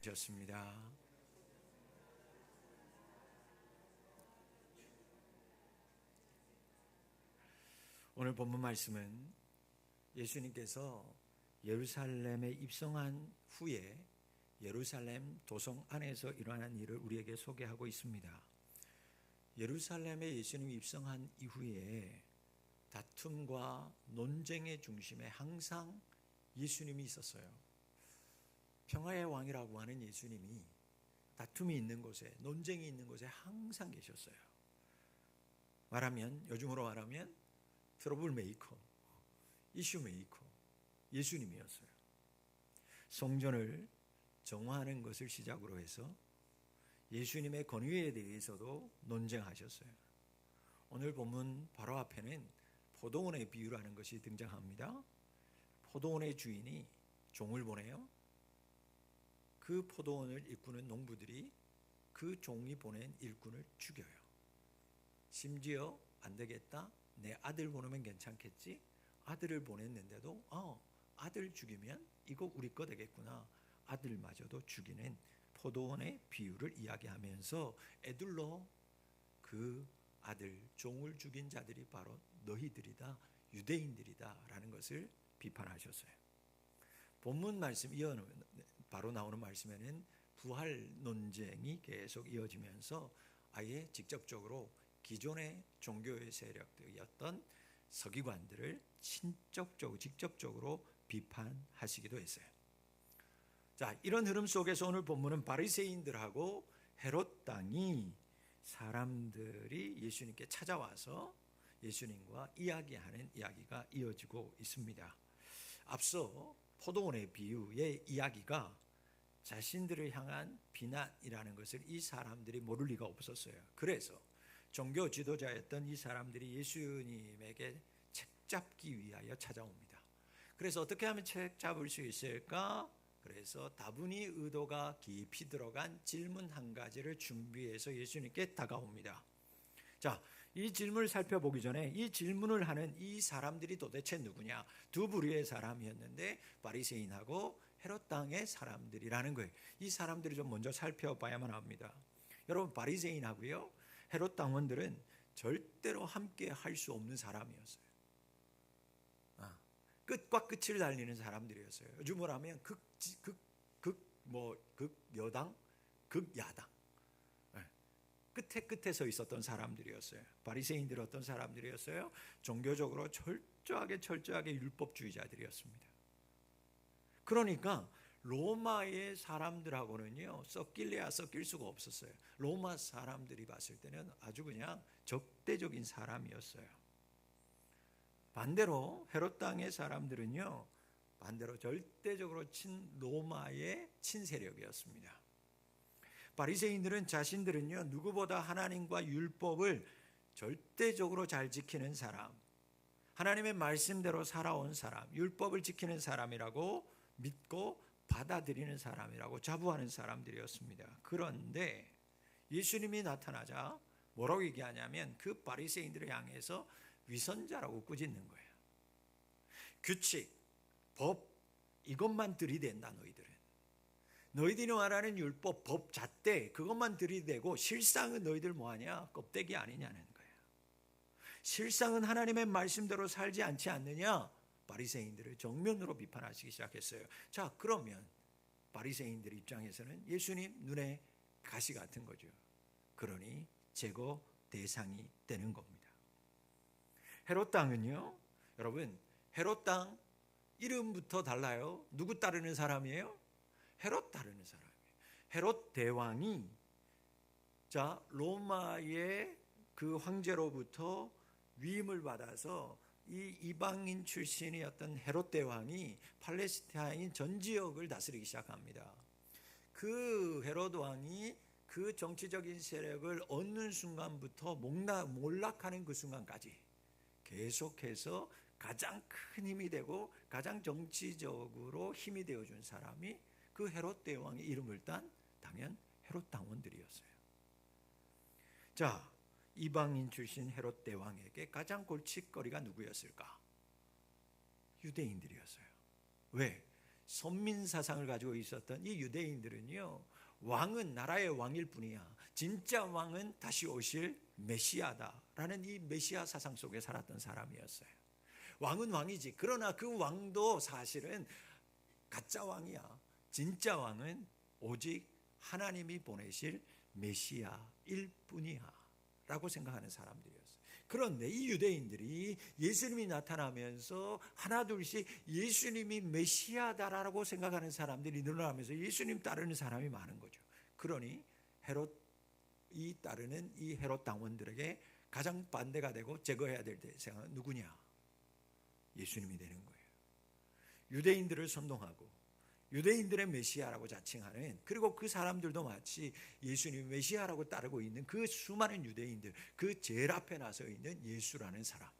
셨습니다. 오늘 본문 말씀은 예수님께서 예루살렘에 입성한 후에 예루살렘 도성 안에서 일어난 일을 우리에게 소개하고 있습니다. 예루살렘에 예수님이 입성한 이후에 다툼과 논쟁의 중심에 항상 예수님이 있었어요. 평화의 왕이라고 하는 예수님이 다툼이 있는 곳에, 논쟁이 있는 곳에 항상 계셨어요. 요즘으로 말하면 트러블 메이커, 이슈 메이커, 예수님이었어요. 성전을 정화하는 것을 시작으로 해서 예수님의 권위에 대해서도 논쟁하셨어요. 오늘 본문 바로 앞에는 포도원의 비유라는 것이 등장합니다. 포도원의 주인이 종을 보내요. 그 포도원을 일구는 농부들이 그 종이 보낸 일꾼을 죽여요. 심지어 안 되겠다, 내 아들 보내면 괜찮겠지, 아들을 보냈는데도 아들 죽이면 이거 우리 거 되겠구나, 아들마저도 죽이는 포도원의 비유를 이야기하면서 애들로 그 아들 종을 죽인 자들이 바로 너희들이다, 유대인들이다 라는 것을 비판하셨어요. 본문 말씀 바로 나오는 말씀에는 부활 논쟁이 계속 이어지면서 아예 직접적으로 기존의 종교의 세력들이었던 서기관들을 직접적으로 비판하시기도 했어요. 자, 이런 흐름 속에서 오늘 본문은 바리새인들하고 헤롯 당이 사람들이 예수님께 찾아와서 예수님과 이야기하는 이야기가 이어지고 있습니다. 앞서 포도원의 비유의 이야기가 자신들을 향한 비난이라는 것을 이 사람들이 모를 리가 없었어요. 그래서 종교 지도자였던 이 사람들이 예수님에게 책 잡기 위하여 찾아옵니다. 그래서 어떻게 하면 책 잡을 수 있을까? 그래서 다분히 의도가 깊이 들어간 질문 한 가지를 준비해서 예수님께 다가옵니다. 자, 이 질문을 살펴보기 전에 이 질문을 하는 이 사람들이 도대체 누구냐? 두 부류의 사람이었는데 바리새인하고 헤롯 당의 사람들이라는 거예요. 이 사람들이 좀 먼저 살펴봐야만 합니다. 여러분, 바리새인하고요 헤롯 당원들은 절대로 함께 할 수 없는 사람이었어요. 끝과 끝을 달리는 사람들이었어요. 요즘으로 하면 극여당, 극야당. 끝에 서 있었던 사람들이었어요. 바리새인들은 어떤 사람들이었어요? 종교적으로 철저하게 율법주의자들이었습니다. 그러니까 로마의 사람들하고는요 섞일 수가 없었어요. 로마 사람들이 봤을 때는 아주 그냥 적대적인 사람이었어요. 반대로 헤롯 당의 사람들은요 절대적으로 로마의 친세력이었습니다. 바리새인들은 자신들은요 누구보다 하나님과 율법을 절대적으로 잘 지키는 사람, 하나님의 말씀대로 살아온 사람, 율법을 지키는 사람이라고 믿고 받아들이는 사람이라고 자부하는 사람들이었습니다. 그런데 예수님이 나타나자 뭐라고 얘기하냐면 그 바리새인들을 향해서 위선자라고 꾸짖는 거예요. 규칙, 법, 이것만 들이댄다. 너희들이 말하는 율법, 법, 잣대 그것만 들이대고 실상은 너희들 뭐하냐? 껍데기 아니냐는 거예요. 실상은 하나님의 말씀대로 살지 않지 않느냐? 바리새인들을 정면으로 비판하시기 시작했어요. 자, 그러면 바리새인들 입장에서는 예수님 눈에 가시 같은 거죠. 그러니 제거 대상이 되는 겁니다. 헤롯 당은요, 여러분, 헤롯 당 이름부터 달라요. 누구 따르는 사람이에요? 헤롯 따르는 사람이에요. 헤롯 대왕이 로마의 그 황제로부터 위임을 받아서 이 이방인 출신이었던 헤롯 대왕이 팔레스타인 전 지역을 다스리기 시작합니다. 그 헤롯 왕이 그 정치적인 세력을 얻는 순간부터 몰락하는 그 순간까지 계속해서 가장 큰 힘이 되고 가장 정치적으로 힘이 되어준 사람이 그 헤롯 대왕의 이름을 딴 당연 헤롯 당원들이었어요. 자, 이방인 출신 헤롯 대왕에게 가장 골칫거리가 누구였을까? 유대인들이었어요. 왜? 선민 사상을 가지고 있었던 이 유대인들은요, 왕은 나라의 왕일 뿐이야, 진짜 왕은 다시 오실 메시아다라는 이 메시아 사상 속에 살았던 사람이었어요. 왕은 왕이지, 그러나 그 왕도 사실은 가짜 왕이야. 진짜 왕은 오직 하나님이 보내실 메시아일 뿐이야 라고 생각하는 사람들이었어요. 그런데 이 유대인들이 예수님이 나타나면서 하나둘씩 예수님이 메시아다라고 생각하는 사람들이 늘어나면서 예수님 따르는 사람이 많은 거죠. 그러니 헤롯이 따르는 이 헤롯 당원들에게 가장 반대가 되고 제거해야 될 대상은 누구냐? 예수님이 되는 거예요. 유대인들을 선동하고 유대인들의 메시아라고 자칭하는, 그리고 그 사람들도 마치 예수님 메시아라고 따르고 있는 그 수많은 유대인들, 그 제일 앞에 나서 있는 예수라는 사람,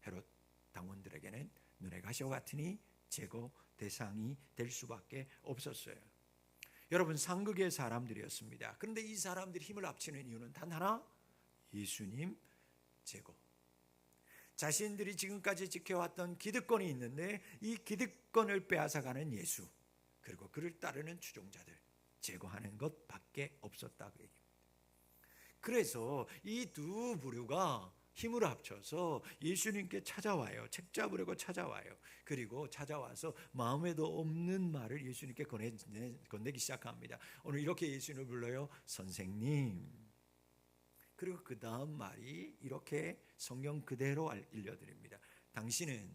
헤롯 당원들에게는 눈의 가시와 같으니 제거 대상이 될 수밖에 없었어요. 여러분, 상극의 사람들이었습니다. 그런데 이 사람들이 힘을 합치는 이유는 단 하나, 예수님 제거. 자신들이 지금까지 지켜왔던 기득권이 있는데 이 기득권을 빼앗아가는 예수, 그리고 그를 따르는 추종자들 제거하는 것밖에 없었다고 얘기합니다. 그래서 이 두 부류가 힘을 합쳐서 예수님께 찾아와요. 책 잡으려고 찾아와요. 그리고 찾아와서 마음에도 없는 말을 예수님께 건네기 시작합니다. 오늘 이렇게 예수님을 불러요. 선생님. 그리고 그 다음 말이 이렇게 성경 그대로 알려드립니다. 당신은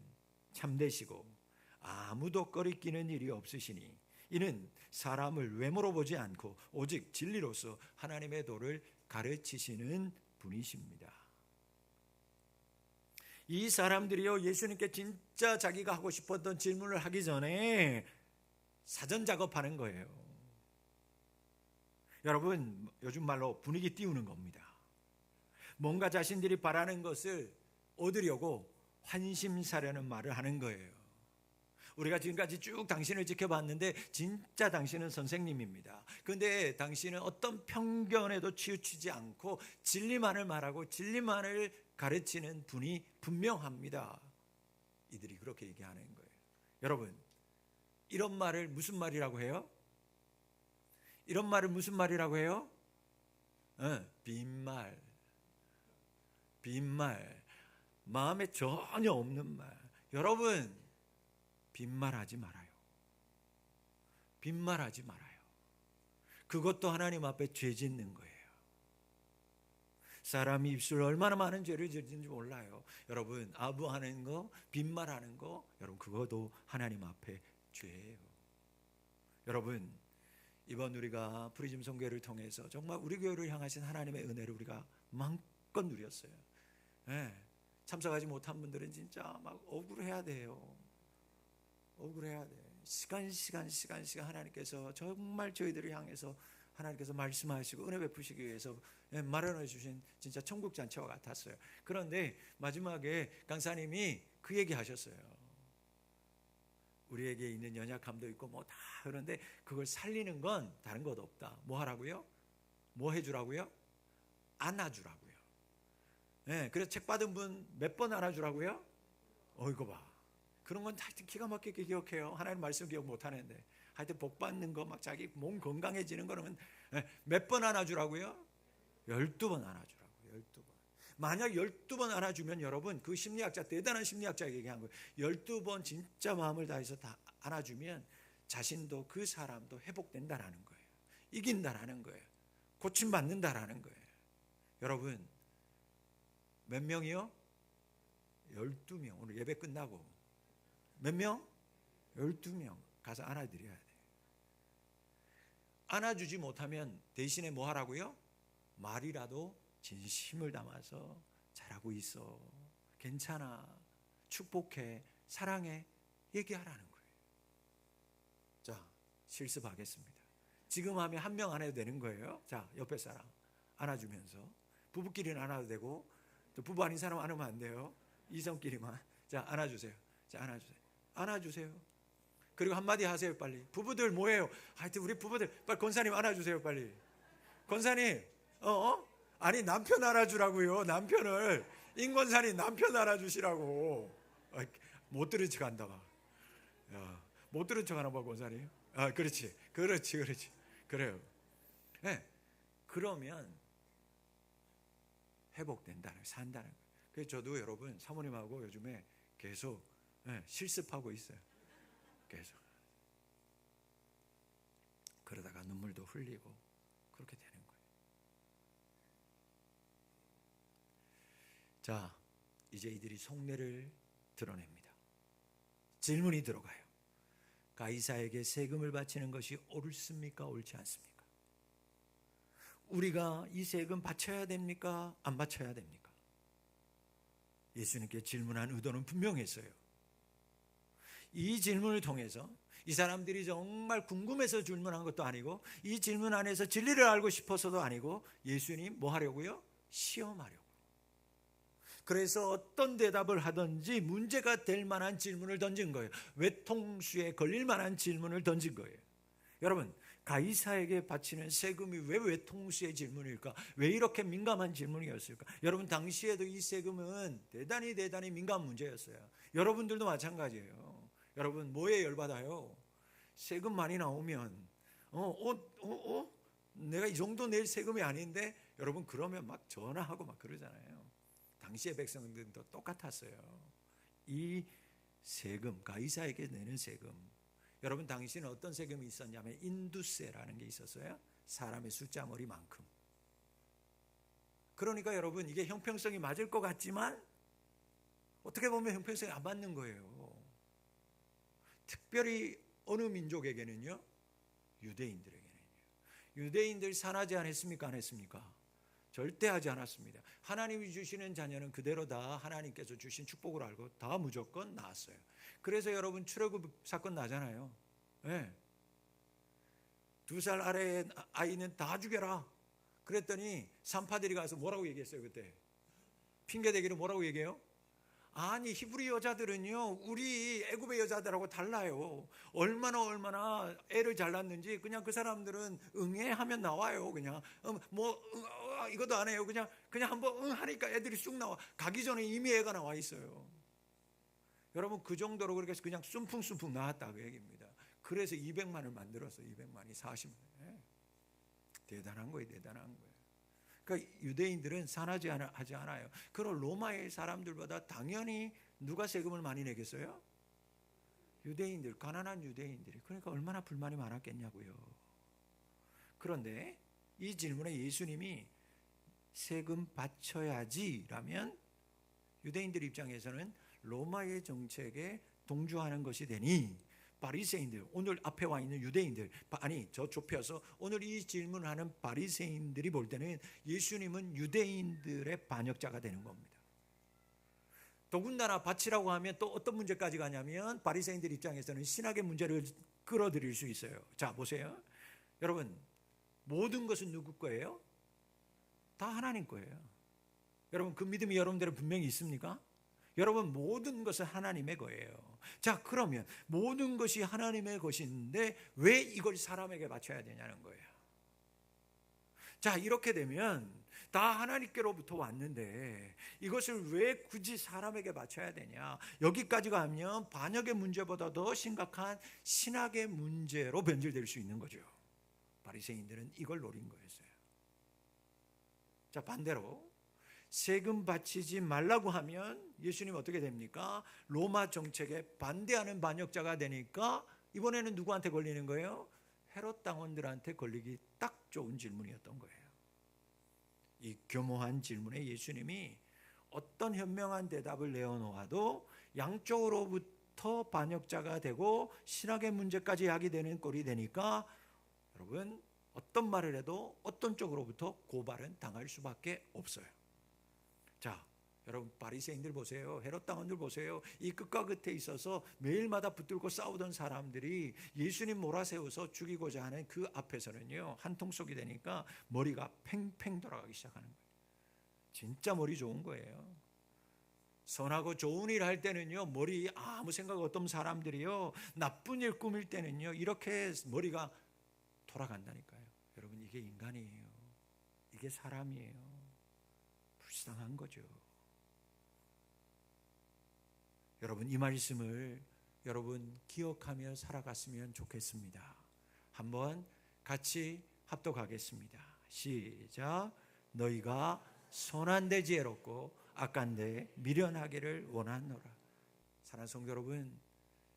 참되시고 아무도 꺼리끼는 일이 없으시니 이는 사람을 외모로 보지 않고 오직 진리로서 하나님의 도를 가르치시는 분이십니다. 이 사람들이요, 예수님께 진짜 자기가 하고 싶었던 질문을 하기 전에 사전 작업하는 거예요. 여러분, 요즘 말로 분위기 띄우는 겁니다. 뭔가 자신들이 바라는 것을 얻으려고 환심사려는 말을 하는 거예요. 우리가 지금까지 쭉 당신을 지켜봤는데 진짜 당신은 선생님입니다. 그런데 당신은 어떤 편견에도 치우치지 않고 진리만을 말하고 진리만을 가르치는 분이 분명합니다. 이들이 그렇게 얘기하는 거예요. 여러분, 이런 말을 무슨 말이라고 해요? 이런 말을 무슨 말이라고 해요? 빈말. 빈말. 마음에 전혀 없는 말. 여러분, 빈말하지 말아요. 빈말하지 말아요. 그것도 하나님 앞에 죄 짓는 거예요. 사람이 입술로 얼마나 많은 죄를 짓는지 몰라요. 여러분, 아부하는 거, 빈말하는 거, 여러분 그것도 하나님 앞에 죄예요. 여러분, 이번 우리가 프리즘 선교회를 통해서 정말 우리 교회를 향하신 하나님의 은혜를 우리가 마음껏 누렸어요. 네, 참석하지 못한 분들은 진짜 막 억울해야 돼요. 억울해야 돼. 시간 하나님께서 정말 저희들을 향해서 하나님께서 말씀하시고 은혜 베푸시기 위해서 마련해 주신 진짜 천국 잔치와 같았어요. 그런데 마지막에 강사님이 그 얘기 하셨어요. 우리에게 있는 연약함도 있고 뭐 다, 그런데 그걸 살리는 건 다른 것 없다. 뭐 하라고요? 뭐 해주라고요? 안아주라고요. 네, 그래서 책 받은 분 몇 번 안아주라고요? 이거 봐. 그런 건 하여튼 기가 막히게 기억해요. 하나님 말씀 기억 못하는데. 하여튼 복 받는 거, 막 자기 몸 건강해지는 거는 몇 번 안아주라고요? 12번 안아주라고요. 12번. 만약 12번 안아주면 여러분, 그 심리학자, 대단한 심리학자가 얘기한 거예요. 12번 진짜 마음을 다해서 다 안아주면 자신도 그 사람도 회복된다라는 거예요. 이긴다라는 거예요. 고침받는다라는 거예요. 여러분, 몇 명이요? 12명. 오늘 예배 끝나고 몇 명? 12명 가서 안아드려야 돼요. 안아주지 못하면 대신에 뭐 하라고요? 말이라도 진심을 담아서 잘하고 있어, 괜찮아, 축복해, 사랑해 얘기하라는 거예요. 자, 실습하겠습니다. 지금 하면 한 명 안아도 되는 거예요. 자, 옆에 사람 안아주면서, 부부끼리는 안아도 되고 또 부부 아닌 사람 안으면 안 돼요. 이성끼리만. 자, 안아주세요. 자, 안아주세요. 안아주세요. 그리고 한마디 하세요, 빨리. 부부들 뭐예요? 하여튼 우리 부부들 빨리 권사님 안아주세요, 빨리. 권사님, 아니 남편 안아주라고요. 남편을. 임권사님 남편 안아주시라고. 못 들은 척 한다 막. 야, 못 들은 척 하나 봐, 권사님. 아, 그렇지. 그래요. 네. 그러면 회복된다는, 산다는 거예요. 그래서 저도 여러분 사모님하고 요즘에 계속 실습하고 있어요. 계속. 그러다가 눈물도 흘리고 그렇게 되는 거예요. 자, 이제 이들이 속내를 드러냅니다. 질문이 들어가요. 가이사에게 세금을 바치는 것이 옳습니까? 옳지 않습니까? 우리가 이 세금 바쳐야 됩니까? 안 바쳐야 됩니까? 예수님께 질문한 의도는 분명했어요. 이 질문을 통해서 이 사람들이 정말 궁금해서 질문한 것도 아니고, 이 질문 안에서 진리를 알고 싶어서도 아니고, 예수님 뭐 하려고요? 시험하려고. 그래서 어떤 대답을 하든지 문제가 될 만한 질문을 던진 거예요. 외통수에 걸릴 만한 질문을 던진 거예요. 여러분, 가이사에게 바치는 세금이 왜 외통수의 질문일까? 왜 이렇게 민감한 질문이었을까? 여러분, 당시에도 이 세금은 대단히 민감한 문제였어요. 여러분들도 마찬가지예요. 여러분, 뭐에 열받아요? 세금 많이 나오면 내가 이 정도 낼 세금이 아닌데, 여러분, 그러면 막 전화하고 막 그러잖아요. 당시의 백성들도 똑같았어요. 이 세금, 가이사에게 내는 세금, 여러분, 당시는 어떤 세금이 있었냐면 인두세라는 게 있었어요. 사람의 숫자머리만큼. 그러니까 여러분, 이게 형평성이 맞을 것 같지만 어떻게 보면 형평성이 안 맞는 거예요. 특별히 어느 민족에게는요? 유대인들에게는요. 유대인들 산하제 안 했습니까? 안 했습니까? 절대 하지 않았습니다. 하나님이 주시는 자녀는 그대로 다 하나님께서 주신 축복을 알고 다 무조건 낳았어요. 그래서 여러분, 출애굽 사건 나잖아요. 네. 2살 아래의 아이는 다 죽여라. 그랬더니 산파들이 가서 뭐라고 얘기했어요? 그때 핑계대기로 뭐라고 얘기해요? 아니, 히브리 여자들은요, 우리 애굽의 여자들하고 달라요. 얼마나 애를 잘 낳는지 그냥 그 사람들은 응애 하면 나와요. 그냥 이것도 안 해요. 그냥 한번 응 하니까 애들이 쑥 나와. 가기 전에 이미 애가 나와 있어요. 여러분, 그 정도로 그렇게 해서 그냥 숨풍숨풍 나왔다, 그 얘기입니다. 그래서 200만을 만들었어. 200만이 40만. 대단한 거예요. 그러니까 유대인들은 산하지 하지 않아요. 그럼 로마의 사람들보다 당연히 누가 세금을 많이 내겠어요? 유대인들, 가난한 유대인들이. 그러니까 얼마나 불만이 많았겠냐고요. 그런데 이 질문에 예수님이 세금 바쳐야지라면 유대인들 입장에서는 로마의 정책에 동조하는 것이 되니, 바리새인들, 오늘 앞에 와 있는 유대인들, 저 좁혀서 오늘 이 질문을 하는 바리새인들이 볼 때는 예수님은 유대인들의 반역자가 되는 겁니다. 더군다나 바치라고 하면 또 어떤 문제까지 가냐면, 바리새인들 입장에서는 신학의 문제를 끌어들일 수 있어요. 자, 보세요. 여러분, 모든 것은 누구 거예요? 다 하나님 거예요. 여러분, 그 믿음이 여러분들은 분명히 있습니까? 여러분, 모든 것은 하나님의 거예요. 자, 그러면 모든 것이 하나님의 것인데 왜 이걸 사람에게 바쳐야 되냐는 거예요. 자, 이렇게 되면 다 하나님께로부터 왔는데 이것을 왜 굳이 사람에게 바쳐야 되냐? 여기까지 가면 반역의 문제보다 더 심각한 신학의 문제로 변질될 수 있는 거죠. 바리새인들은 이걸 노린 거였어요. 자, 반대로 세금 바치지 말라고 하면 예수님 어떻게 됩니까? 로마 정책에 반대하는 반역자가 되니까 이번에는 누구한테 걸리는 거예요? 헤롯 당원들한테 걸리기 딱 좋은 질문이었던 거예요. 이 교묘한 질문에 예수님이 어떤 현명한 대답을 내어놓아도 양쪽으로부터 반역자가 되고 신학의 문제까지 야기되는 꼴이 되니까, 여러분, 어떤 말을 해도 어떤 쪽으로부터 고발은 당할 수밖에 없어요. 자, 여러분, 바리새인들 보세요. 헤롯 당원들 보세요. 이 끝과 끝에 있어서 매일마다 붙들고 싸우던 사람들이 예수님 몰아세워서 죽이고자 하는 그 앞에서는요, 한통속이 되니까 머리가 팽팽 돌아가기 시작하는 거예요. 진짜 머리 좋은 거예요. 선하고 좋은 일 할 때는요, 머리 아무 생각 없던 사람들이요, 나쁜 일 꾸밀 때는요, 이렇게 머리가 돌아간다니까요. 여러분, 이게 인간이에요. 이게 사람이에요. 불쌍한 거죠. 여러분, 이 말씀을 여러분 기억하며 살아갔으면 좋겠습니다. 한번 같이 합독하겠습니다. 시작. 너희가 선한데 지혜롭고 악한데 미련하기를 원하노라. 사랑하는 성도 여러분,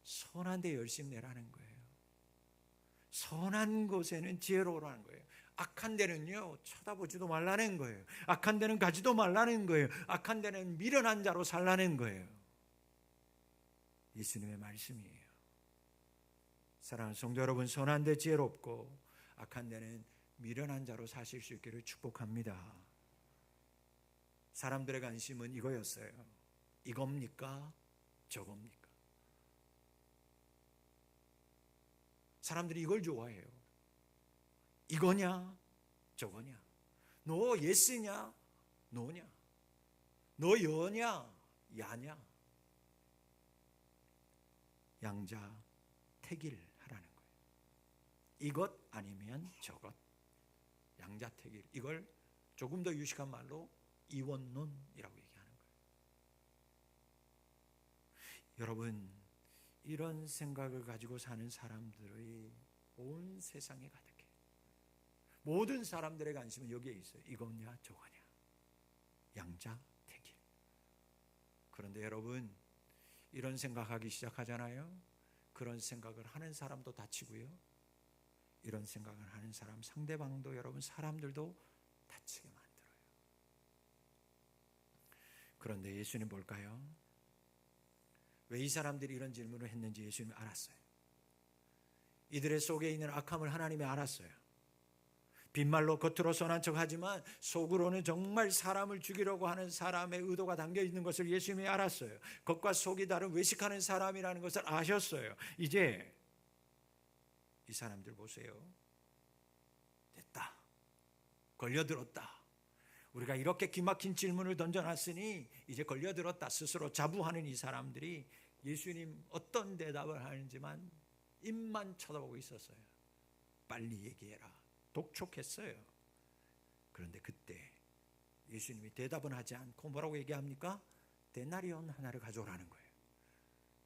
선한데 열심 내라는 거예요. 선한 곳에는 지혜로우라는 거예요. 악한 데는요 쳐다보지도 말라는 거예요. 악한 데는 가지도 말라는 거예요. 악한 데는 미련한 자로 살라는 거예요. 예수님의 말씀이에요. 사랑하는 성도 여러분, 선한 데 지혜롭고 악한 데는 미련한 자로 사실 수 있기를 축복합니다. 사람들의 관심은 이거였어요. 이겁니까? 저겁니까? 사람들이 이걸 좋아해요. 이거냐? 저거냐? 너 예스냐? 노냐? 너 여냐? 야냐? 양자택일하라는 거예요. 이것 아니면 저것. 양자택일. 이걸 조금 더 유식한 말로 이원론이라고 얘기하는 거예요. 여러분, 이런 생각을 가지고 사는 사람들이 온 세상에 가득해요. 모든 사람들의 관심은 여기에 있어요. 이거냐 저거냐. 양자택일. 그런데 여러분, 이런 생각하기 시작하잖아요. 그런 생각을 하는 사람도 다치고요, 이런 생각을 하는 사람 상대방도, 여러분 사람들도 다치게 만들어요. 그런데 예수님 볼까요? 왜 이 사람들이 이런 질문을 했는지 예수님이 알았어요. 이들의 속에 있는 악함을 하나님이 알았어요. 빈말로 겉으로 선한 척하지만 속으로는 정말 사람을 죽이려고 하는 사람의 의도가 담겨 있는 것을 예수님이 알았어요. 겉과 속이 다른 외식하는 사람이라는 것을 아셨어요. 이제 이 사람들 보세요. 됐다. 걸려들었다. 우리가 이렇게 기막힌 질문을 던져놨으니 이제 걸려들었다. 스스로 자부하는 이 사람들이 예수님 어떤 대답을 하는지만 입만 쳐다보고 있었어요. 빨리 얘기해라. 독촉했어요. 그런데 그때 예수님이 대답은 하지 않고 뭐라고 얘기합니까? 데나리온 하나를 가져오라는 거예요.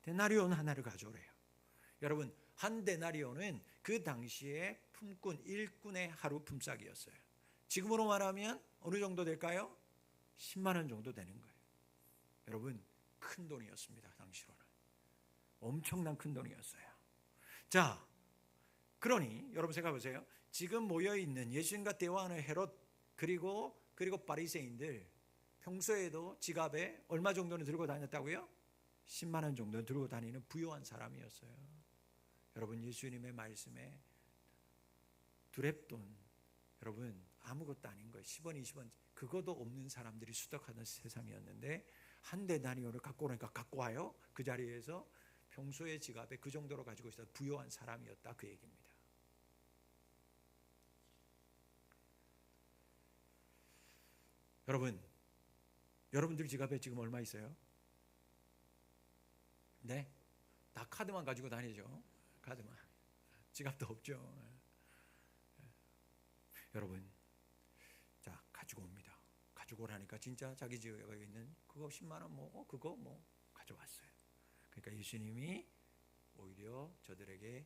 데나리온 하나를 가져오래요. 여러분, 한 데나리온은 그 당시에 품꾼 일꾼의 하루 품삯이었어요. 지금으로 말하면 어느 정도 될까요? 10만 원 정도 되는 거예요. 여러분, 큰 돈이었습니다. 당시로는 엄청난 큰 돈이었어요. 자, 그러니 여러분 생각해 보세요. 지금 모여있는 예수님과 대화하는 헤롯 그리고 바리새인들, 평소에도 지갑에 얼마 정도는 들고 다녔다고요? 10만 원 정도 들고 다니는 부유한 사람이었어요. 여러분, 예수님의 말씀에 두렙돈, 여러분 아무것도 아닌 거예요. 10원 20원 그것도 없는 사람들이 수덕하던 세상이었는데 한 데나리온을 갖고 오니까 갖고 와요. 그 자리에서 평소의 지갑에 그 정도로 가지고 있었던 부유한 사람이었다, 그 얘기입니다. 여러분들 지갑에 지금 얼마 있어요? 네? 다 카드만 가지고 다니죠. 카드만. 지갑도 없죠. 여러분, 자, 가지고 옵니다. 가지고 오라니까 진짜 자기 지갑에 있는 그거 10만 원 그거 가져왔어요. 그러니까 예수님이 오히려 저들에게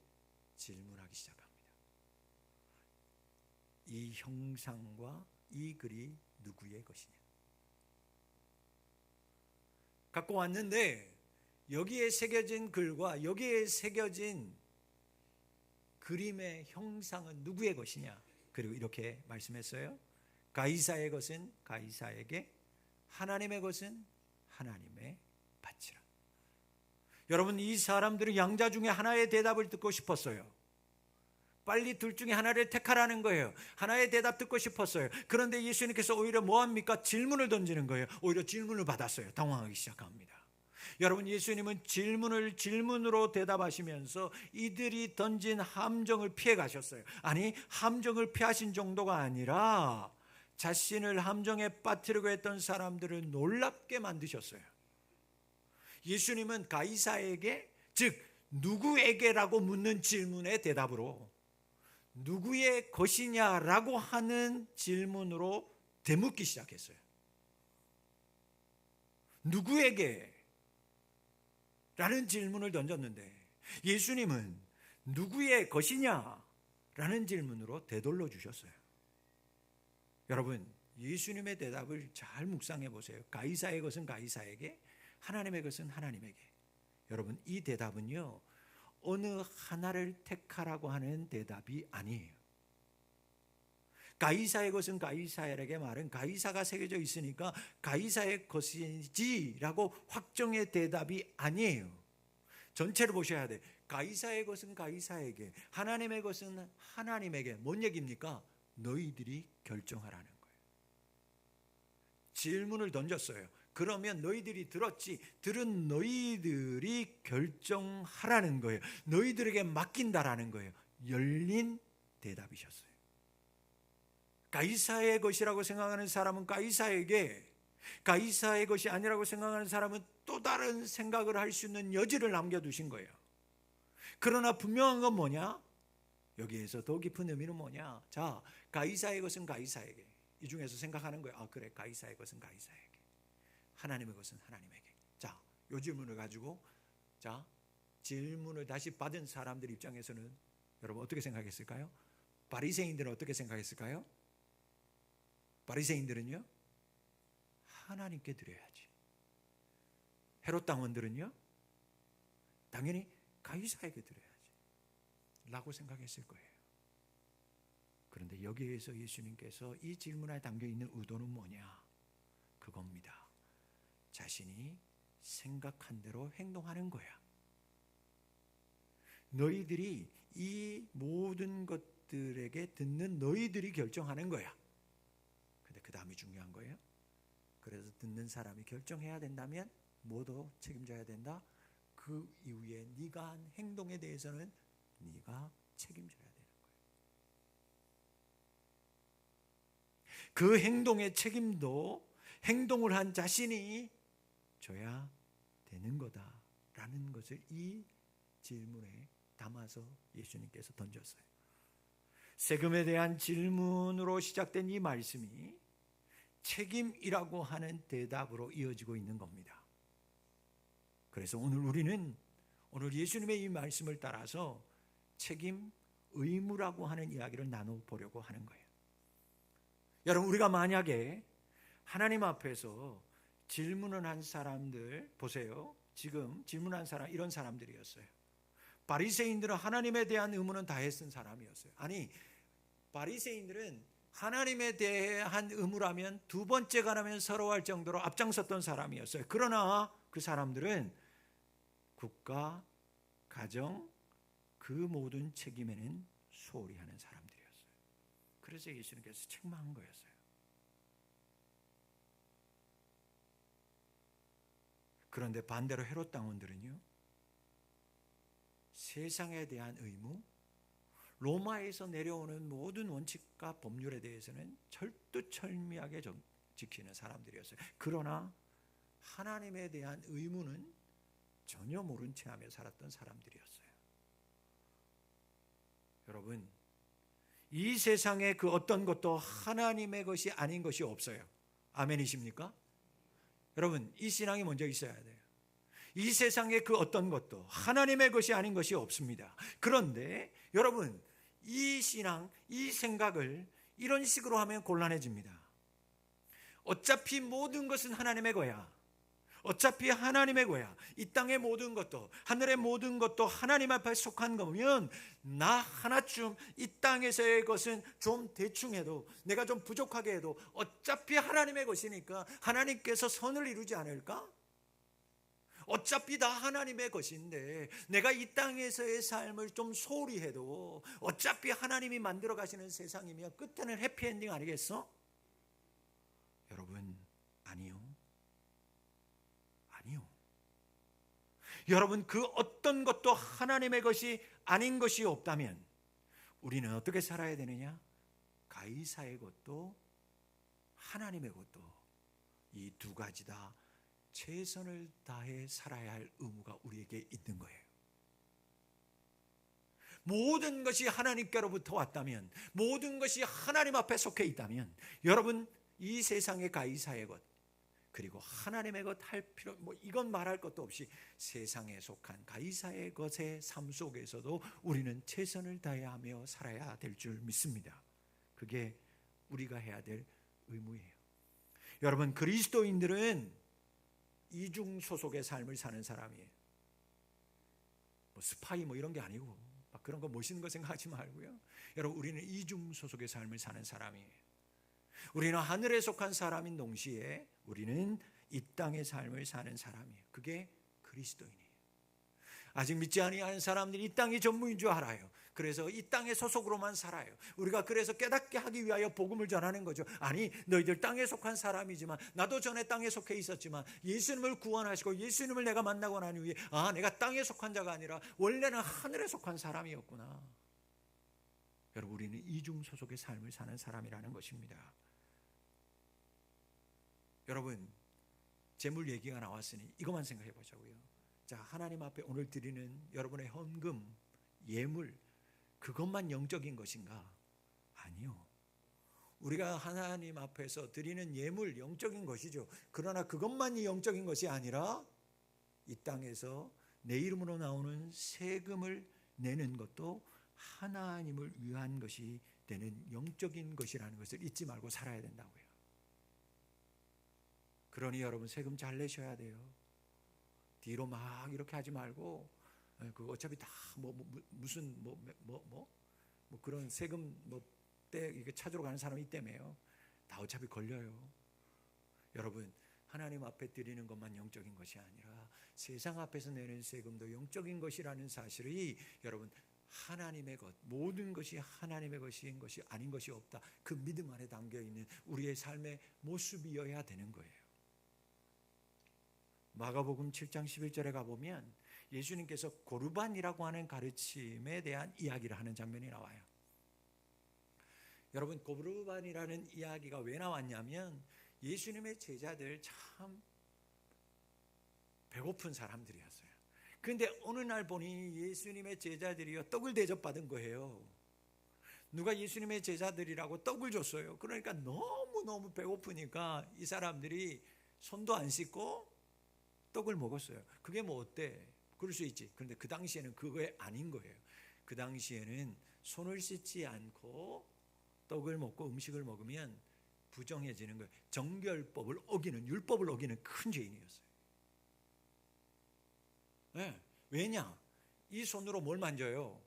질문하기 시작합니다. 이 형상과 이 글이 누구의 것이냐? 갖고 왔는데 여기에 새겨진 글과 여기에 새겨진 그림의 형상은 누구의 것이냐? 그리고 이렇게 말씀했어요. 가이사의 것은 가이사에게, 하나님의 것은 하나님의 바치라. 여러분, 이 사람들은 양자 중에 하나의 대답을 듣고 싶었어요. 빨리 둘 중에 하나를 택하라는 거예요. 하나의 대답 듣고 싶었어요. 그런데 예수님께서 오히려 뭐합니까? 질문을 던지는 거예요. 오히려 질문을 받았어요. 당황하기 시작합니다. 여러분, 예수님은 질문으로 대답하시면서 이들이 던진 함정을 피해 가셨어요. 아니, 함정을 피하신 정도가 아니라 자신을 함정에 빠뜨리고 했던 사람들을 놀랍게 만드셨어요. 예수님은 가이사에게, 즉 누구에게라고 묻는 질문의 대답으로 누구의 것이냐라고 하는 질문으로 되묻기 시작했어요. 누구에게? 라는 질문을 던졌는데 예수님은 누구의 것이냐? 라는 질문으로 되돌려 주셨어요. 여러분, 예수님의 대답을 잘 묵상해 보세요. 가이사의 것은 가이사에게, 하나님의 것은 하나님에게. 여러분, 이 대답은요, 어느 하나를 택하라고 하는 대답이 아니에요. 가이사의 것은 가이사에게 말은 가이사가 새겨져 있으니까 가이사의 것이지라고 확정의 대답이 아니에요. 전체를 보셔야 돼. 가이사의 것은 가이사에게, 하나님의 것은 하나님에게. 뭔 얘기입니까? 너희들이 결정하라는 거예요. 질문을 던졌어요. 그러면 너희들이 들었지, 들은 너희들이 결정하라는 거예요. 너희들에게 맡긴다라는 거예요. 열린 대답이셨어요. 가이사의 것이라고 생각하는 사람은 가이사에게, 가이사의 것이 아니라고 생각하는 사람은 또 다른 생각을 할 수 있는 여지를 남겨두신 거예요. 그러나 분명한 건 뭐냐? 여기에서 더 깊은 의미는 뭐냐? 자, 가이사의 것은 가이사에게. 이 중에서 생각하는 거예요. 아, 그래, 가이사의 것은 가이사에게, 하나님의 것은 하나님에게. 자, 이 질문을 가지고, 자, 질문을 다시 받은 사람들 입장에서는 여러분 어떻게 생각했을까요? 바리새인들은 어떻게 생각했을까요? 바리새인들은요, 하나님께 드려야지. 헤롯 당원들은요, 당연히 가이사에게 드려야지 라고 생각했을 거예요. 그런데 여기에서 예수님께서 이 질문에 담겨있는 의도는 뭐냐? 그겁니다. 자신이 생각한 대로 행동하는 거야. 너희들이 이 모든 것들에게 듣는 너희들이 결정하는 거야. 근데 그 다음이 중요한 거예요. 그래서 듣는 사람이 결정해야 된다면 모두 책임져야 된다. 그 이후에 네가 한 행동에 대해서는 네가 책임져야 되는 거예요. 그 행동의 책임도 행동을 한 자신이 져야 되는 거다라는 것을 이 질문에 담아서 예수님께서 던졌어요. 세금에 대한 질문으로 시작된 이 말씀이 책임이라고 하는 대답으로 이어지고 있는 겁니다. 그래서 오늘 예수님의 이 말씀을 따라서 책임, 의무라고 하는 이야기를 나눠보려고 하는 거예요. 여러분, 우리가 만약에 하나님 앞에서 질문을 한 사람들 보세요. 지금 질문한 사람 이런 사람들이었어요. 바리새인들은 하나님에 대한 의무는 다 했은 사람이었어요. 아니, 바리새인들은 하나님에 대한 의무라면 두 번째가 나면 서러워할 정도로 앞장섰던 사람이었어요. 그러나 그 사람들은 국가, 가정, 그 모든 책임에는 소홀히 하는 사람들이었어요. 그래서 예수님께서 책망한 거였어요. 그런데 반대로 헤롯 당원들은요, 세상에 대한 의무, 로마에서 내려오는 모든 원칙과 법률에 대해서는 철두철미하게 지키는 사람들이었어요. 그러나 하나님에 대한 의무는 전혀 모른 채 하며 살았던 사람들이었어요. 여러분, 이 세상에 그 어떤 것도 하나님의 것이 아닌 것이 없어요. 아멘이십니까? 여러분, 이 신앙이 먼저 있어야 돼요. 이 세상에 그 어떤 것도 하나님의 것이 아닌 것이 없습니다. 그런데 여러분, 이 신앙, 이 생각을 이런 식으로 하면 곤란해집니다. 어차피 모든 것은 하나님의 거야. 어차피 하나님의 거야. 이 땅의 모든 것도, 하늘의 모든 것도 하나님 앞에 속한 거면 나 하나쯤 이 땅에서의 것은 좀 대충 해도, 내가 좀 부족하게 해도 어차피 하나님의 것이니까 하나님께서 선을 이루지 않을까? 어차피 다 하나님의 것인데 내가 이 땅에서의 삶을 좀 소홀히 해도 어차피 하나님이 만들어 가시는 세상이면 끝에는 해피엔딩 아니겠어? 여러분, 아니요. 여러분, 그 어떤 것도 하나님의 것이 아닌 것이 없다면 우리는 어떻게 살아야 되느냐? 가이사의 것도 하나님의 것도 이 두 가지 다 최선을 다해 살아야 할 의무가 우리에게 있는 거예요. 모든 것이 하나님께로부터 왔다면, 모든 것이 하나님 앞에 속해 있다면, 여러분, 이 세상의 가이사의 것, 그리고 하나님의 것 할 필요, 이건 말할 것도 없이 세상에 속한 가이사의 것의 삶 속에서도 우리는 최선을 다하며 살아야 될 줄 믿습니다. 그게 우리가 해야 될 의무예요. 여러분, 그리스도인들은 이중 소속의 삶을 사는 사람이에요. 스파이 이런 게 아니고 막 그런 거 멋있는 거 생각하지 말고요. 여러분, 우리는 이중 소속의 삶을 사는 사람이에요. 우리는 하늘에 속한 사람인 동시에 우리는 이 땅의 삶을 사는 사람이에요. 그게 그리스도인이에요. 아직 믿지 아니하는 사람들이 이 땅이 전부인 줄 알아요. 그래서 이 땅의 소속으로만 살아요. 우리가 그래서 깨닫게 하기 위하여 복음을 전하는 거죠. 아니, 너희들 땅에 속한 사람이지만 나도 전에 땅에 속해 있었지만 예수님을 구원하시고 예수님을 내가 만나고 난 후에 내가 땅에 속한 자가 아니라 원래는 하늘에 속한 사람이었구나. 여러분, 우리는 이중 소속의 삶을 사는 사람이라는 것입니다. 여러분, 재물 얘기가 나왔으니 이것만 생각해 보자고요. 자, 하나님 앞에 오늘 드리는 여러분의 헌금, 예물, 그것만 영적인 것인가? 아니요. 우리가 하나님 앞에서 드리는 예물, 영적인 것이죠. 그러나 그것만이 영적인 것이 아니라 이 땅에서 내 이름으로 나오는 세금을 내는 것도 하나님을 위한 것이 되는 영적인 것이라는 것을 잊지 말고 살아야 된다고요. 그러니 여러분, 세금 잘 내셔야 돼요. 뒤로 막 이렇게 하지 말고, 그 어차피 다 무슨 그런 세금 때 이게 찾으러 가는 사람이 있다며요. 다 어차피 걸려요. 여러분, 하나님 앞에 드리는 것만 영적인 것이 아니라 세상 앞에서 내는 세금도 영적인 것이라는 사실이, 여러분, 하나님의 것, 모든 것이 하나님의 것인 것이 아닌 것이 없다, 그 믿음 안에 담겨 있는 우리의 삶의 모습이어야 되는 거예요. 마가복음 7장 11절에 가보면 예수님께서 고르반이라고 하는 가르침에 대한 이야기를 하는 장면이 나와요. 여러분, 고르반이라는 이야기가 왜 나왔냐면 예수님의 제자들 참 배고픈 사람들이었어요. 그런데 어느 날 보니 예수님의 제자들이요, 떡을 대접받은 거예요. 누가 예수님의 제자들이라고 떡을 줬어요. 그러니까 너무너무 배고프니까 이 사람들이 손도 안 씻고 떡을 먹었어요. 그게 어때? 그럴 수 있지. 그런데 그 당시에는 그거에 아닌 거예요. 그 당시에는 손을 씻지 않고 떡을 먹고 음식을 먹으면 부정해지는 거예요. 정결법을 어기는, 율법을 어기는 큰 죄인이었어요. 네. 왜냐? 이 손으로 뭘 만져요?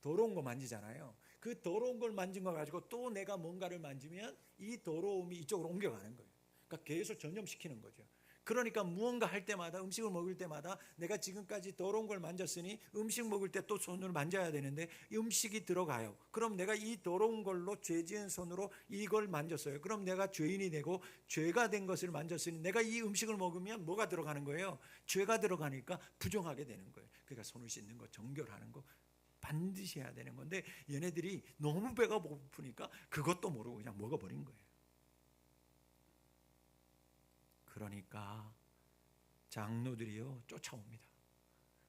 더러운 거 만지잖아요. 그 더러운 걸 만진 거 가지고 또 내가 뭔가를 만지면 이 더러움이 이쪽으로 옮겨가는 거예요. 그러니까 계속 전염시키는 거죠. 그러니까 무언가 할 때마다, 음식을 먹을 때마다 내가 지금까지 더러운 걸 만졌으니 음식 먹을 때 또 손을 만져야 되는데 음식이 들어가요. 그럼 내가 이 더러운 걸로 죄 지은 손으로 이걸 만졌어요. 그럼 내가 죄인이 되고 죄가 된 것을 만졌으니 내가 이 음식을 먹으면 뭐가 들어가는 거예요? 죄가 들어가니까 부정하게 되는 거예요. 그러니까 손을 씻는 거, 정결하는 거 반드시 해야 되는 건데 얘네들이 너무 배가 고프니까 그것도 모르고 그냥 먹어버린 거예요. 그러니까 장로들이요 쫓아옵니다.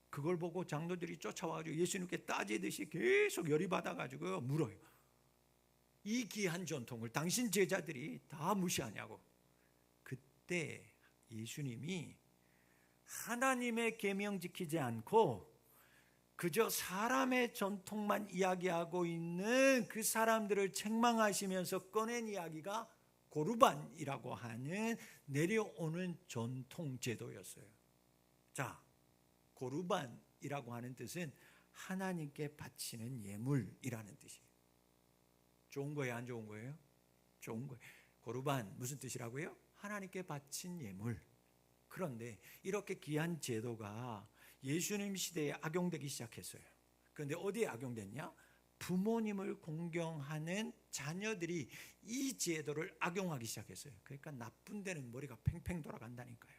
그걸 보고 장로들이 쫓아와가지고 예수님께 따지듯이 계속 열이 받아가지고 물어요. 이 귀한 전통을 당신 제자들이 다 무시하냐고. 그때 예수님이 하나님의 계명 지키지 않고 그저 사람의 전통만 이야기하고 있는 그 사람들을 책망하시면서 꺼낸 이야기가 고르반이라고 하는 내려오는 전통 제도였어요. 자, 고르반이라고 하는 뜻은 하나님께 바치는 예물이라는 뜻이에요. 좋은 거예요, 안 좋은 거예요? 좋은 거예요. 고르반 무슨 뜻이라고요? 하나님께 바친 예물. 그런데 이렇게 귀한 제도가 예수님 시대에 악용되기 시작했어요. 그런데 어디에 악용됐냐? 부모님을 공경하는 자녀들이 이 제도를 악용하기 시작했어요. 그러니까 나쁜 데는 머리가 팽팽 돌아간다니까요.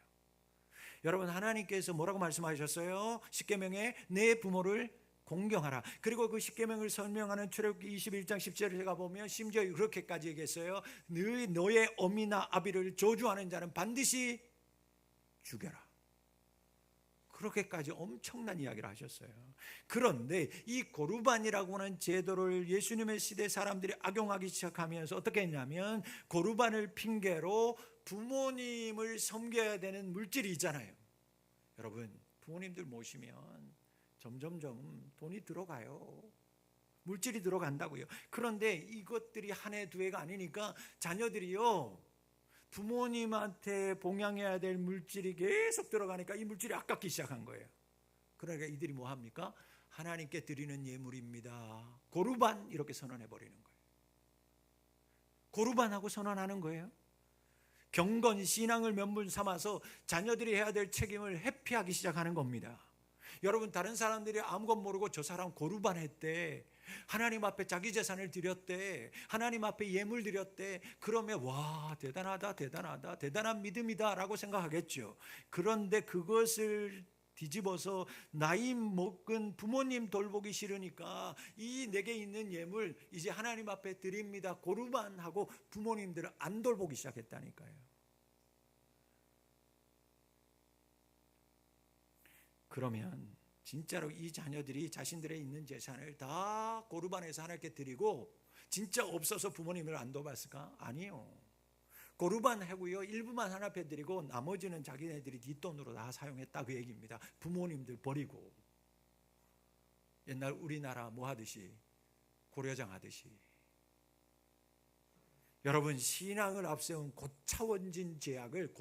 여러분, 하나님께서 뭐라고 말씀하셨어요? 십계명에 내 부모를 공경하라. 그리고 그 십계명을 설명하는 출애굽기 21장 10절에 가보면 심지어 그렇게까지 얘기했어요. 너의 어미나 아비를 저주하는 자는 반드시 죽여라. 그렇게까지 엄청난 이야기를 하셨어요. 그런데 이 고르반이라고 하는 제도를 예수님의 시대 사람들이 악용하기 시작하면서 어떻게 했냐면 고르반을 핑계로 부모님을 섬겨야 되는 물질이 있잖아요. 여러분, 부모님들 모시면 점점점 돈이 들어가요. 물질이 들어간다고요. 그런데 이것들이 한 해 두 해가 아니니까 자녀들이요, 부모님한테 봉양해야 될 물질이 계속 들어가니까 이 물질이 아깝기 시작한 거예요. 그러니까 이들이 뭐 합니까? 하나님께 드리는 예물입니다. 고르반 이렇게 선언해 버리는 거예요. 고르반하고 선언하는 거예요. 경건 신앙을 면분 삼아서 자녀들이 해야 될 책임을 회피하기 시작하는 겁니다. 여러분, 다른 사람들이 아무것 모르고 저 사람 고르반 했대, 하나님 앞에 자기 재산을 드렸대, 하나님 앞에 예물 드렸대, 그러면 와, 대단하다, 대단하다, 대단한 믿음이다 라고 생각하겠죠. 그런데 그것을 뒤집어서 나이 먹은 부모님 돌보기 싫으니까 이 내게 있는 예물 이제 하나님 앞에 드립니다, 고르반 하고 부모님들을 안 돌보기 시작했다니까요. 그러면 진짜로 이 자녀들이 자신들의 있는 재산을 다 고르반해서 하나님께 드리고 진짜 없어서 부모님을 안 돌봤을까? 아니요. 고르반 하고요, 일부만 하나 앞에 드리고 나머지는 자기네들이 뒷돈으로 다 사용했다, 그 얘기입니다. 부모님들 버리고. 옛날 우리나라 뭐 하듯이, 고려장 하듯이. 여러분, 신앙을 앞세운 고차원적인 죄악을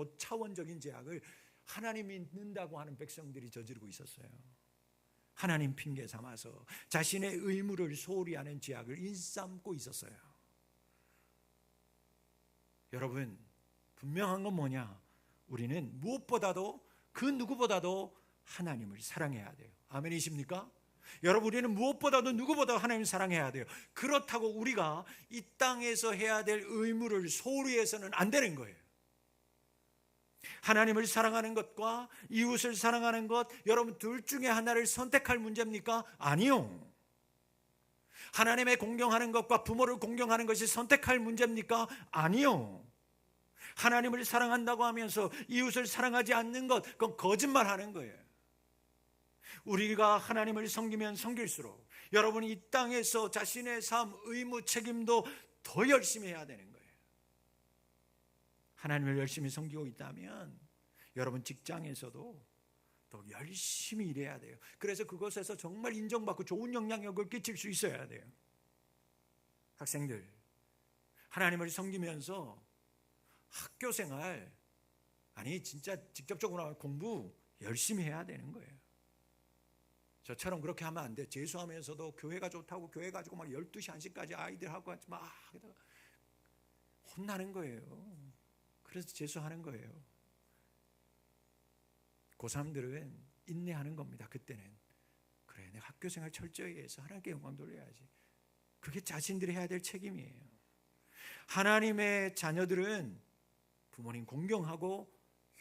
하나님이 믿는다고 하는 백성들이 저지르고 있었어요. 하나님 핑계 삼아서 자신의 의무를 소홀히 하는 죄악을 일삼고 있었어요. 여러분, 분명한 건 뭐냐? 우리는 무엇보다도 그 누구보다도 하나님을 사랑해야 돼요. 아멘이십니까? 여러분, 우리는 무엇보다도 누구보다도 하나님을 사랑해야 돼요. 그렇다고 우리가 이 땅에서 해야 될 의무를 소홀히 해서는 안 되는 거예요. 하나님을 사랑하는 것과 이웃을 사랑하는 것, 여러분 둘 중에 하나를 선택할 문제입니까? 아니요. 하나님의 공경하는 것과 부모를 공경하는 것이 선택할 문제입니까? 아니요. 하나님을 사랑한다고 하면서 이웃을 사랑하지 않는 것, 그건 거짓말하는 거예요. 우리가 하나님을 섬기면 섬길수록 여러분이 이 땅에서 자신의 삶, 의무, 책임도 더 열심히 해야 되는 거예요. 하나님을 열심히 섬기고 있다면 여러분 직장에서도 더 열심히 일해야 돼요. 그래서 그것에서 정말 인정받고 좋은 영향력을 끼칠 수 있어야 돼요. 학생들, 하나님을 섬기면서 학교 생활, 아니 진짜 직접적으로 공부 열심히 해야 되는 거예요. 저처럼 그렇게 하면 안 돼. 재수하면서도 교회가 좋다고 교회 가지고 막 12시 1시까지 아이들하고 막 혼나는 거예요. 그래서 재수하는 거예요. 고3들은 인내하는 겁니다. 그때는 그래, 내가 학교 생활 철저히 해서 하나님께 영광 돌려야지. 그게 자신들이 해야 될 책임이에요. 하나님의 자녀들은 부모님 공경하고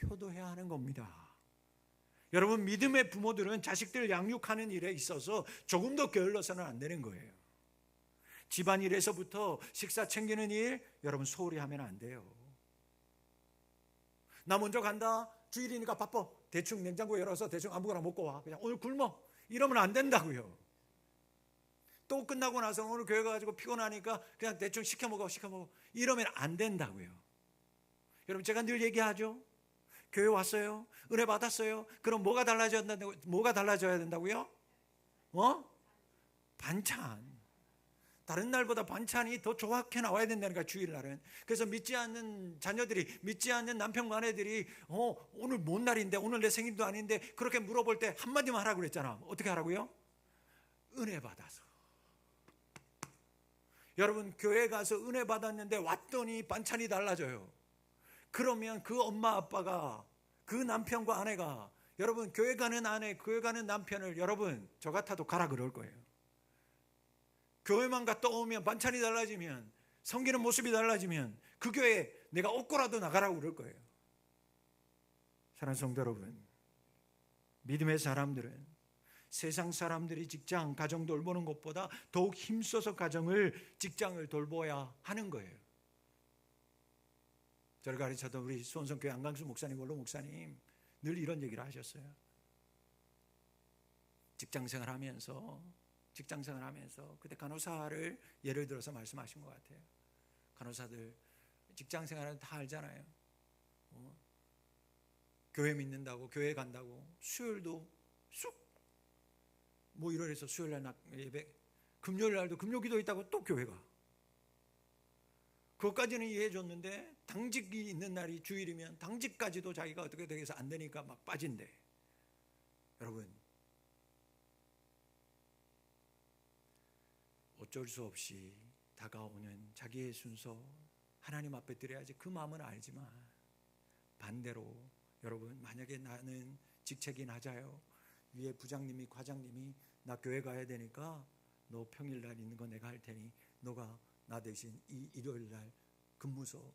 효도해야 하는 겁니다. 여러분, 믿음의 부모들은 자식들 양육하는 일에 있어서 조금 더 게을러서는 안 되는 거예요. 집안일에서부터 식사 챙기는 일, 여러분 소홀히 하면 안 돼요. 나 먼저 간다, 주일이니까 바빠, 대충 냉장고 열어서 대충 아무거나 먹고 와, 그냥 오늘 굶어, 이러면 안 된다고요. 또 끝나고 나서 오늘 교회 가지고 피곤하니까 그냥 대충 시켜 먹어 이러면 안 된다고요. 여러분, 제가 늘 얘기하죠. 교회 왔어요, 은혜 받았어요, 그럼 뭐가 달라져야 된다고요? 반찬. 다른 날보다 반찬이 더 정확히 나와야 된다니까, 주일날은. 그래서 믿지 않는 자녀들이, 믿지 않는 남편과 아내들이 오늘 뭔 날인데, 오늘 내 생일도 아닌데, 그렇게 물어볼 때 한마디만 하라고 그랬잖아. 어떻게 하라고요? 은혜 받아서. 여러분, 교회 가서 은혜 받았는데 왔더니 반찬이 달라져요. 그러면 그 엄마 아빠가, 그 남편과 아내가, 여러분 교회 가는 아내, 교회 가는 남편을 여러분 저 같아도 가라 그럴 거예요. 교회만 갔다 오면 반찬이 달라지면, 섬기는 모습이 달라지면 그 교회에 내가 업고라도 나가라고 그럴 거예요. 사랑하는 성도 여러분, 믿음의 사람들은 세상 사람들이 직장, 가정 돌보는 것보다 더욱 힘써서 가정을, 직장을 돌보아야 하는 거예요. 저를 가르쳤던 우리 수원성교회 안강수 목사님, 원로 목사님 늘 이런 얘기를 하셨어요. 직장생활 하면서 그때 간호사를 예를 들어서 말씀하신 것 같아요. 간호사들 직장생활은 다 알잖아요. 교회 믿는다고, 교회 간다고, 수요일도 쑥 뭐 이러해서 수요일 날 예배, 금요일 날도 금요 기도 있다고 또 교회 가. 그것까지는 이해해 줬는데 당직이 있는 날이 주일이면 당직까지도 자기가 어떻게 되겠어 안 되니까 막 빠진대. 여러분, 어쩔 수 없이 다가오는 자기의 순서 하나님 앞에 드려야지 그 마음은 알지만, 반대로 여러분, 만약에 나는 직책이 낮아요. 위에 부장님이 과장님이 나 교회 가야 되니까 너 평일날 있는 거 내가 할 테니 너가 나 대신 이 일요일날 근무소.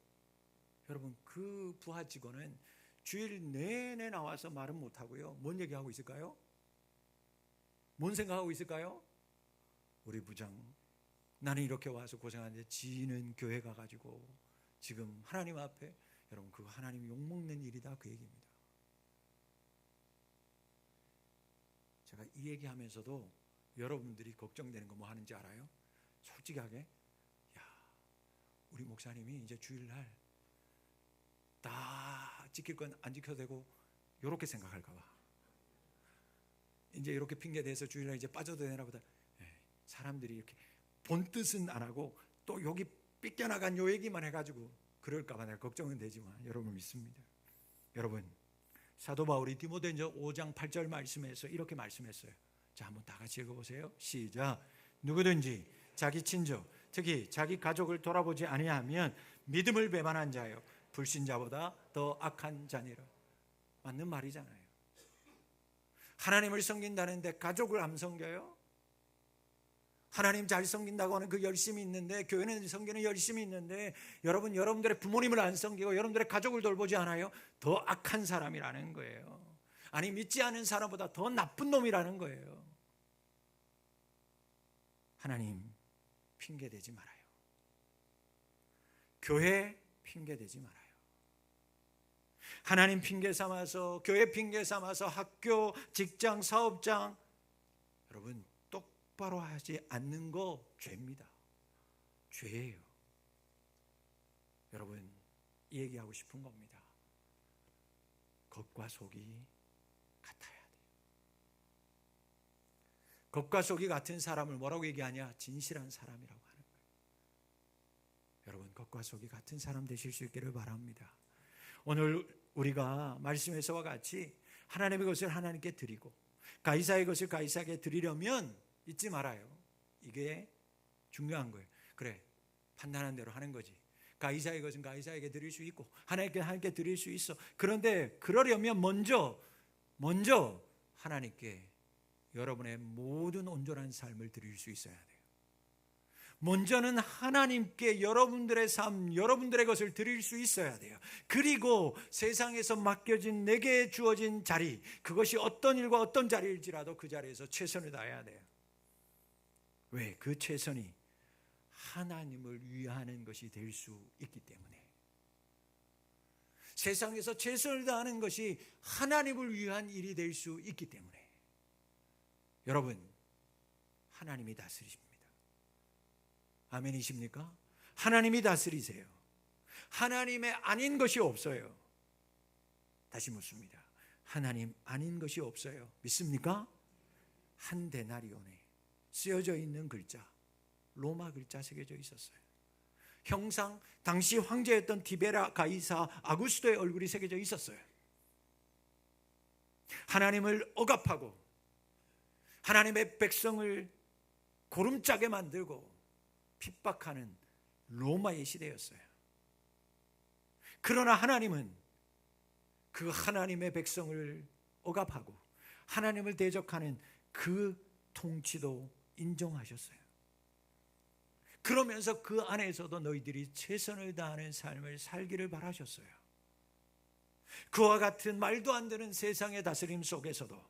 여러분, 그 부하 직원은 주일 내내 나와서 말은 못하고요, 뭔 얘기하고 있을까요? 뭔 생각하고 있을까요? 우리 부장, 나는 이렇게 와서 고생하는데 지는 교회 가가지고 지금 하나님 앞에, 여러분, 그거 하나님 욕먹는 일이다, 그 얘기입니다. 제가 이 얘기하면서도 여러분들이 걱정되는 거 뭐 하는지 알아요? 솔직하게, 야, 우리 목사님이 이제 주일날 다 지킬 건 안 지켜도 되고 이렇게 생각할까 봐, 이제 이렇게 핑계 대서 주일날 이제 빠져도 되나 보다. 사람들이 이렇게 본 뜻은 안 하고 또 여기 삐껴나간 요 얘기만 해가지고 그럴까 봐 내가 걱정은 되지만, 여러분 믿습니다. 여러분, 사도 바울이 디모데전서 5장 8절 말씀에서 이렇게 말씀했어요. 자, 한번 다 같이 읽어보세요. 시작. 누구든지 자기 친족, 특히 자기 가족을 돌아보지 아니하면 믿음을 배반한 자요, 불신자보다 더 악한 자니라. 맞는 말이잖아요. 하나님을 섬긴다는데 가족을 안 섬겨요? 하나님 잘 섬긴다고 하는 그 열심이 있는데, 교회는 섬기는 열심이 있는데, 여러분, 여러분들의 부모님을 안 섬기고 여러분들의 가족을 돌보지 않아요? 더 악한 사람이라는 거예요. 아니, 믿지 않은 사람보다 더 나쁜 놈이라는 거예요. 하나님 핑계대지 말아요. 교회 핑계대지 말아요. 하나님 핑계 삼아서, 교회 핑계 삼아서 학교, 직장, 사업장, 여러분 똑바로 하지 않는 거 죄입니다. 죄예요. 여러분, 이 얘기하고 싶은 겁니다. 겉과 속이 같아야 돼요. 겉과 속이 같은 사람을 뭐라고 얘기하냐? 진실한 사람이라고 하는 거예요. 여러분, 겉과 속이 같은 사람 되실 수 있기를 바랍니다. 오늘 우리가 말씀에서와 같이 하나님의 것을 하나님께 드리고 가이사의 것을 가이사에게 드리려면 잊지 말아요. 이게 중요한 거예요. 그래, 판단한 대로 하는 거지. 가이사의 것은 가이사에게 드릴 수 있고 하나님께 드릴 수 있어. 그런데 그러려면 먼저 하나님께 여러분의 모든 온전한 삶을 드릴 수 있어야 돼요. 먼저는 하나님께 여러분들의 삶, 여러분들의 것을 드릴 수 있어야 돼요. 그리고 세상에서 맡겨진, 내게 주어진 자리, 그것이 어떤 일과 어떤 자리일지라도 그 자리에서 최선을 다해야 돼요. 왜? 그 최선이 하나님을 위하는 것이 될 수 있기 때문에. 세상에서 최선을 다하는 것이 하나님을 위한 일이 될 수 있기 때문에. 여러분, 하나님이 다스리십니다. 아멘이십니까? 하나님이 다스리세요. 하나님의 아닌 것이 없어요. 다시 묻습니다. 하나님 아닌 것이 없어요. 믿습니까? 한 데나리온에 쓰여져 있는 글자, 로마 글자 새겨져 있었어요. 형상, 당시 황제였던 디베라 가이사 아구스토의 얼굴이 새겨져 있었어요. 하나님을 억압하고 하나님의 백성을 고름짜게 만들고 핍박하는 로마의 시대였어요. 그러나 하나님은 그 하나님의 백성을 억압하고 하나님을 대적하는 그 통치도 인정하셨어요. 그러면서 그 안에서도 너희들이 최선을 다하는 삶을 살기를 바라셨어요. 그와 같은 말도 안 되는 세상의 다스림 속에서도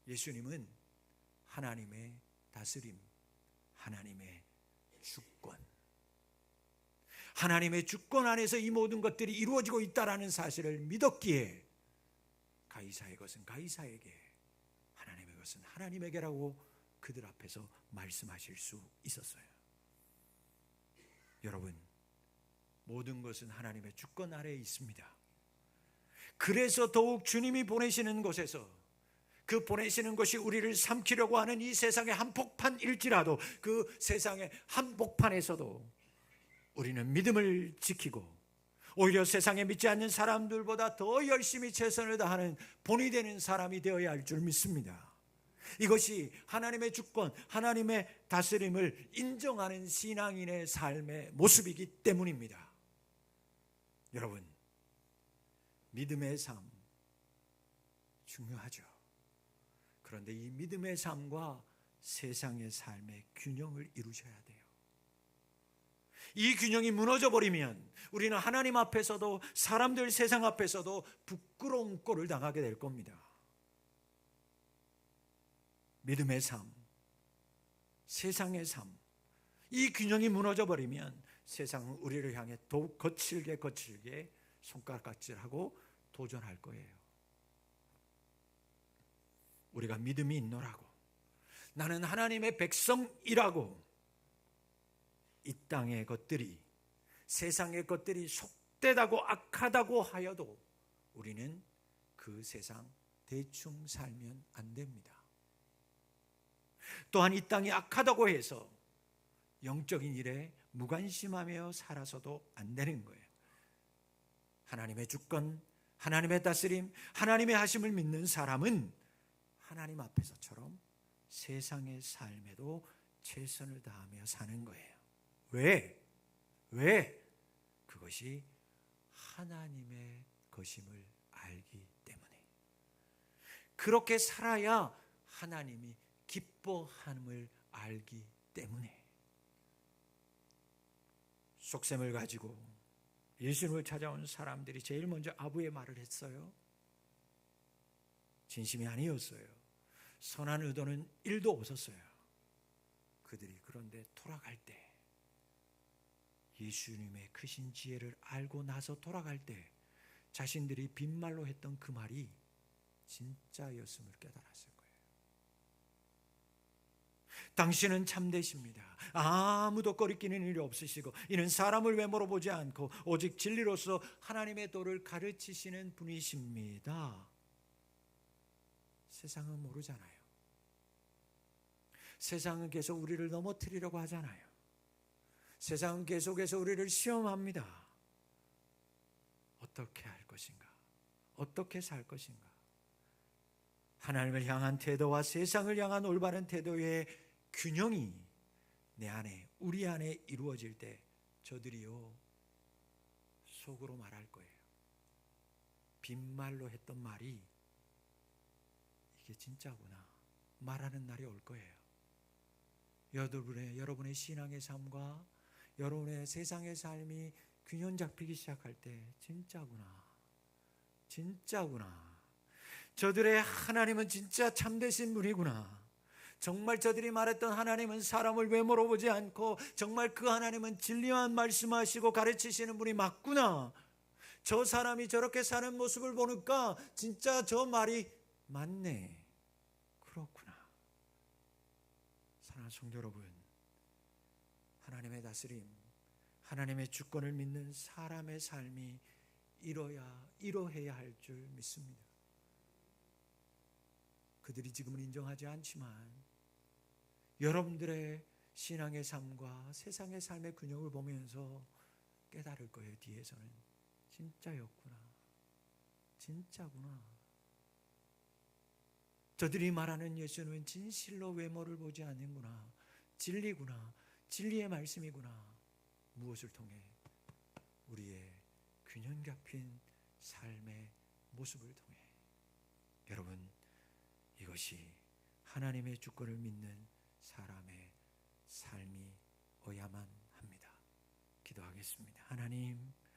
예수님은 하나님의 다스림, 하나님의 주권, 하나님의 주권 안에서 이 모든 것들이 이루어지고 있다는 사실을 믿었기에 가이사의 것은 가이사에게, 하나님의 것은 하나님에게라고 그들 앞에서 말씀하실 수 있었어요. 여러분, 모든 것은 하나님의 주권 아래에 있습니다. 그래서 더욱 주님이 보내시는 곳에서, 그 보내시는 것이 우리를 삼키려고 하는 이 세상의 한복판일지라도 그 세상의 한복판에서도 우리는 믿음을 지키고 오히려 세상에 믿지 않는 사람들보다 더 열심히 최선을 다하는 본이 되는 사람이 되어야 할 줄 믿습니다. 이것이 하나님의 주권, 하나님의 다스림을 인정하는 신앙인의 삶의 모습이기 때문입니다. 여러분, 믿음의 삶 중요하죠. 그런데 이 믿음의 삶과 세상의 삶의 균형을 이루셔야 돼요. 이 균형이 무너져 버리면 우리는 하나님 앞에서도 사람들, 세상 앞에서도 부끄러운 꼴을 당하게 될 겁니다. 믿음의 삶, 세상의 삶, 이 균형이 무너져 버리면 세상은 우리를 향해 더욱 거칠게 손가락질하고 도전할 거예요. 우리가 믿음이 있노라고, 나는 하나님의 백성이라고 이 땅의 것들이, 세상의 것들이 속되다고 악하다고 하여도 우리는 그 세상 대충 살면 안 됩니다. 또한 이 땅이 악하다고 해서 영적인 일에 무관심하며 살아서도 안 되는 거예요. 하나님의 주권, 하나님의 다스림, 하나님의 하심을 믿는 사람은 하나님 앞에서처럼 세상의 삶에도 최선을 다하며 사는 거예요. 왜? 그것이 하나님의 것임을 알기 때문에. 그렇게 살아야 하나님이 기뻐함을 알기 때문에. 속셈을 가지고 예수님을 찾아온 사람들이 제일 먼저 아부의 말을 했어요. 진심이 아니었어요. 선한 의도는 1도 없었어요. 그들이 그런데 돌아갈 때, 예수님의 크신 지혜를 알고 나서 돌아갈 때 자신들이 빈말로 했던 그 말이 진짜였음을 깨달았을 거예요. 당신은 참되십니다. 아무도 꺼리끼는 일이 없으시고 이는 사람을 외모로 보지 않고 오직 진리로서 하나님의 도를 가르치시는 분이십니다. 세상은 모르잖아요. 세상은 계속 우리를 넘어뜨리려고 하잖아요. 세상은 계속해서 우리를 시험합니다. 어떻게 할 것인가? 어떻게 살 것인가? 하나님을 향한 태도와 세상을 향한 올바른 태도의 균형이 내 안에, 우리 안에 이루어질 때 저들이요 속으로 말할 거예요. 빈말로 했던 말이 이게 진짜구나 말하는 날이 올 거예요. 여러분의 신앙의 삶과 여러분의 세상의 삶이 균형 잡히기 시작할 때 진짜구나. 저들의 하나님은 진짜 참되신 분이구나. 정말 저들이 말했던 하나님은 사람을 외모로 보지 않고 정말 그 하나님은 진리만 말씀하시고 가르치시는 분이 맞구나. 저 사람이 저렇게 사는 모습을 보니까 진짜 저 말이 맞네. 그렇구나. 사랑하는 성도 여러분, 하나님의 다스림, 하나님의 주권을 믿는 사람의 삶이 이러해야 할 줄 믿습니다. 그들이 지금은 인정하지 않지만 여러분들의 신앙의 삶과 세상의 삶의 균형을 보면서 깨달을 거예요. 뒤에서는 진짜였구나. 진짜구나. 저들이 말하는 예수는 진실로 외모를 보지 않는구나. 진리구나. 진리의 말씀이구나. 무엇을 통해? 우리의 균형 잡힌 삶의 모습을 통해. 여러분, 이것이 하나님의 주권을 믿는 사람의 삶이어야만 합니다. 기도하겠습니다. 하나님,